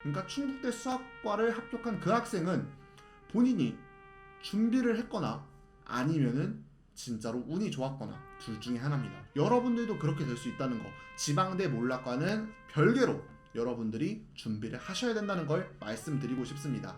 그러니까 충북대 수학과를 합격한 그 학생은 본인이 준비를 했거나 아니면은 진짜로 운이 좋았거나 둘 중에 하나입니다. 여러분들도 그렇게 될 수 있다는 거, 지방대 몰락과는 별개로 여러분들이 준비를 하셔야 된다는 걸 말씀드리고 싶습니다.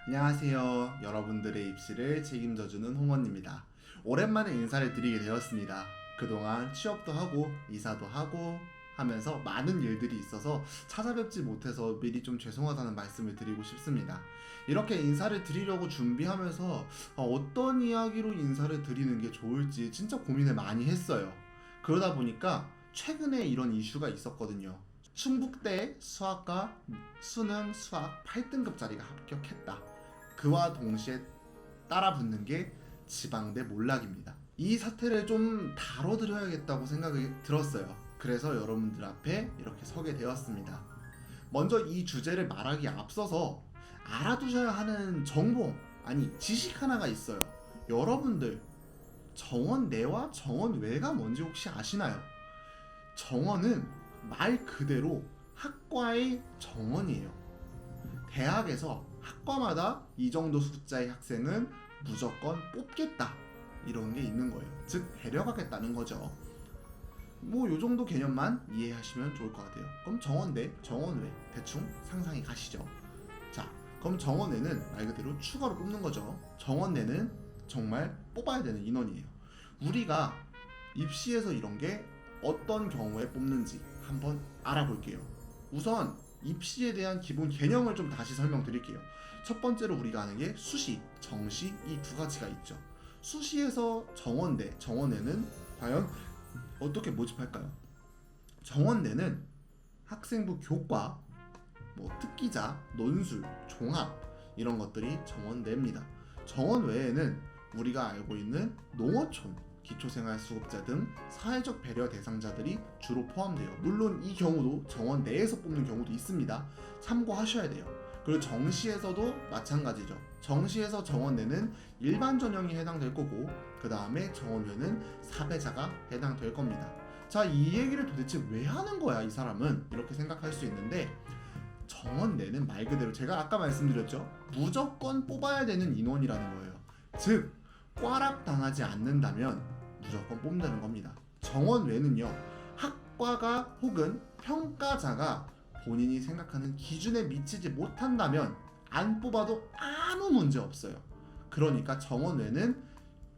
안녕하세요. 여러분들의 입시를 책임져주는 홍원입니다. 오랜만에 인사를 드리게 되었습니다. 그동안 취업도 하고 이사도 하고 하면서 많은 일들이 있어서 찾아뵙지 못해서 미리 좀 죄송하다는 말씀을 드리고 싶습니다. 이렇게 인사를 드리려고 준비하면서 어떤 이야기로 인사를 드리는 게 좋을지 진짜 고민을 많이 했어요. 그러다 보니까 최근에 이런 이슈가 있었거든요. 충북대 수학과 수능 수학 8등급짜리가 합격했다. 그와 동시에 따라붙는 게 지방대 몰락입니다. 이 사태를 좀 다뤄드려야겠다고 생각이 들었어요. 그래서 여러분들 앞에 이렇게 서게 되었습니다. 먼저 이 주제를 말하기 앞서서 알아두셔야 하는 정보, 아니 지식 하나가 있어요. 여러분들 정원내와 정원외가 뭔지 혹시 아시나요? 정원은 말 그대로 학과의 정원이에요. 대학에서 학과마다 이 정도 숫자의 학생은 무조건 뽑겠다, 이런 게 있는 거예요. 즉 데려가겠다는 거죠. 뭐 요 정도 개념만 이해하시면 좋을 것 같아요. 그럼 정원대, 정원외 대충 상상이 가시죠. 자, 그럼 정원외는 말 그대로 추가로 뽑는 거죠. 정원내는 정말 뽑아야 되는 인원이에요. 우리가 입시에서 이런 게 어떤 경우에 뽑는지 한번 알아볼게요. 우선 입시에 대한 기본 개념을 좀 다시 설명드릴게요. 첫 번째로 우리가 아는 게 수시, 정시, 이 두 가지가 있죠. 수시에서 정원대, 정원외는 과연 어떻게 모집할까요? 정원대는 학생부 교과, 뭐 특기자, 논술, 종합 이런 것들이 정원대입니다. 정원외에는 우리가 알고 있는 농어촌, 기초생활수급자 등 사회적 배려 대상자들이 주로 포함돼요. 물론 이 경우도 정원 내에서 뽑는 경우도 있습니다. 참고하셔야 돼요. 그리고 정시에서도 마찬가지죠. 정시에서 정원 내는 일반 전형이 해당될 거고, 그 다음에 정원외는 사배자가 해당될 겁니다. 자, 이 얘기를 도대체 왜 하는 거야 이 사람은? 이렇게 생각할 수 있는데, 정원 내는 말 그대로 제가 아까 말씀드렸죠, 무조건 뽑아야 되는 인원이라는 거예요. 즉 꽈락 당하지 않는다면 무조건 뽑는다는 겁니다. 정원외는요, 학과가 혹은 평가자가 본인이 생각하는 기준에 미치지 못한다면 안 뽑아도 아무 문제 없어요. 그러니까 정원외는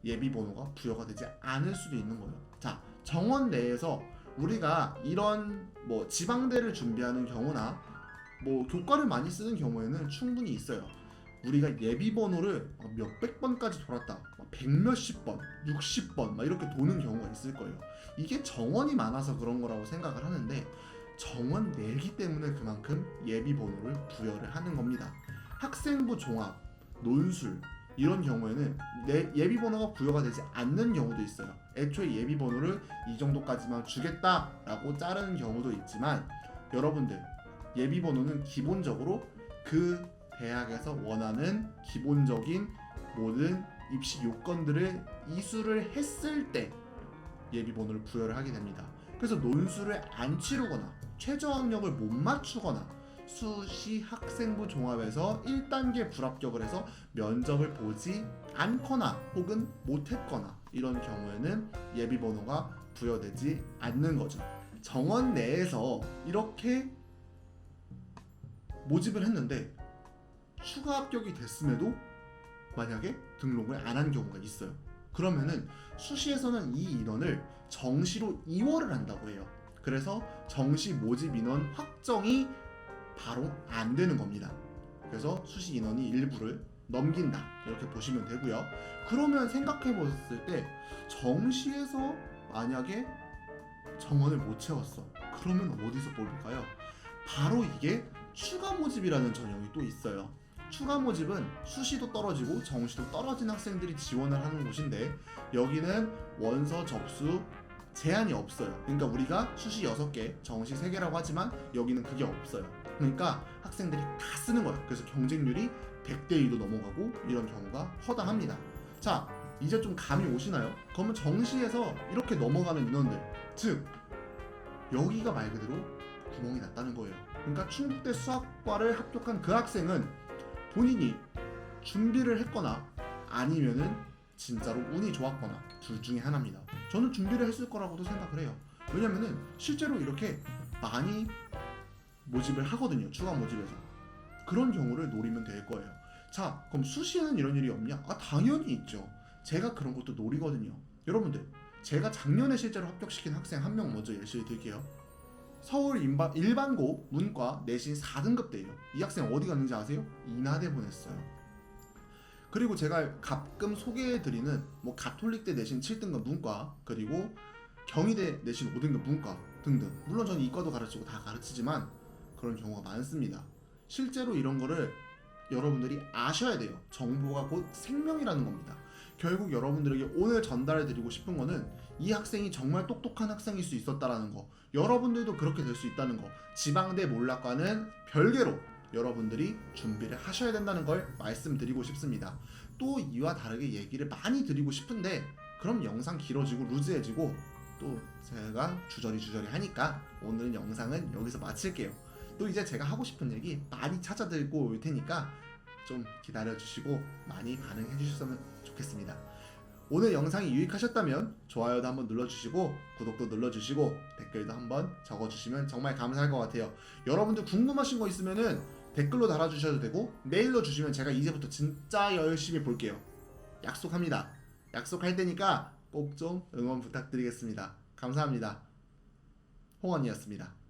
예비번호가 부여가 되지 않을 수도 있는 거예요. 자, 정원 내에서 우리가 이런 뭐 지방대를 준비하는 경우나 뭐 교과를 많이 쓰는 경우에는 충분히 있어요. 우리가 예비번호를 몇백 번까지 돌았다, 100몇십 번, 60번 막 이렇게 도는 경우가 있을 거예요. 이게 정원이 많아서 그런 거라고 생각을 하는데, 정원 내기 때문에 그만큼 예비번호를 부여를 하는 겁니다. 학생부 종합, 논술 이런 경우에는 예비번호가 부여가 되지 않는 경우도 있어요. 애초에 예비번호를 이 정도까지만 주겠다라고 자르는 경우도 있지만, 여러분들 예비번호는 기본적으로 그 대학에서 원하는 기본적인 모든 입시 요건들을 이수를 했을 때 예비번호를 부여를 하게 됩니다. 그래서 논술을 안 치르거나 최저학력을 못 맞추거나 수시 학생부 종합에서 1단계 불합격을 해서 면접을 보지 않거나 혹은 못했거나 이런 경우에는 예비번호가 부여되지 않는 거죠. 정원 내에서 이렇게 모집을 했는데 추가 합격이 됐음에도 만약에 등록을 안 한 경우가 있어요. 그러면은 수시에서는 이 인원을 정시로 이월을 한다고 해요. 그래서 정시 모집 인원 확정이 바로 안 되는 겁니다. 그래서 수시 인원이 일부를 넘긴다, 이렇게 보시면 되고요. 그러면 생각해 봤을 때 정시에서 만약에 정원을 못 채웠어. 그러면 어디서 뽑을까요? 바로 이게 추가 모집이라는 전형이 또 있어요. 추가 모집은 수시도 떨어지고 정시도 떨어진 학생들이 지원을 하는 곳인데, 여기는 원서 접수 제한이 없어요. 그러니까 우리가 수시 6개, 정시 3개라고 하지만 여기는 그게 없어요. 그러니까 학생들이 다 쓰는 거예요. 그래서 경쟁률이 100대 2도 넘어가고 이런 경우가 허다합니다. 자, 이제 좀 감이 오시나요? 그러면 정시에서 이렇게 넘어가는 인원들, 즉 여기가 말 그대로 구멍이 났다는 거예요. 그러니까 충북대 수학과를 합격한 그 학생은 본인이 준비를 했거나 아니면은 진짜로 운이 좋았거나 둘 중에 하나입니다. 저는 준비를 했을 거라고도 생각을 해요. 왜냐면은 실제로 이렇게 많이 모집을 하거든요. 추가 모집에서. 그런 경우를 노리면 될 거예요. 자, 그럼 수시에는 이런 일이 없냐? 아, 당연히 있죠. 제가 그런 것도 노리거든요. 여러분들, 제가 작년에 실제로 합격시킨 학생 한 명 먼저 예시를 들게요. 서울 일반고 문과 내신 4등급대예요. 이 학생 어디 갔는지 아세요? 인하대 보냈어요. 그리고 제가 가끔 소개해드리는 뭐 가톨릭대 내신 7등급 문과, 그리고 경희대 내신 5등급 문과 등등. 물론 저는 이과도 가르치고 다 가르치지만 그런 경우가 많습니다. 실제로 이런 거를 여러분들이 아셔야 돼요. 정보가 곧 생명이라는 겁니다. 결국 여러분들에게 오늘 전달해 드리고 싶은 거는 이 학생이 정말 똑똑한 학생일 수 있었다라는 거, 여러분들도 그렇게 될 수 있다는 거, 지방대 몰락과는 별개로 여러분들이 준비를 하셔야 된다는 걸 말씀드리고 싶습니다. 또 이와 다르게 얘기를 많이 드리고 싶은데 그럼 영상 길어지고 루즈해지고 또 제가 주저리 하니까 오늘 영상은 여기서 마칠게요. 또 이제 제가 하고 싶은 얘기 많이 찾아들고 올 테니까 좀 기다려주시고 많이 반응해 주셨으면 좋겠습니다. 오늘 영상이 유익하셨다면 좋아요도 한번 눌러주시고 구독도 눌러주시고 댓글도 한번 적어주시면 정말 감사할 것 같아요. 여러분들 궁금하신 거 있으면은 댓글로 달아주셔도 되고 메일로 주시면 제가 이제부터 진짜 열심히 볼게요. 약속합니다. 약속할 테니까 꼭 좀 응원 부탁드리겠습니다. 감사합니다. 홍원이었습니다.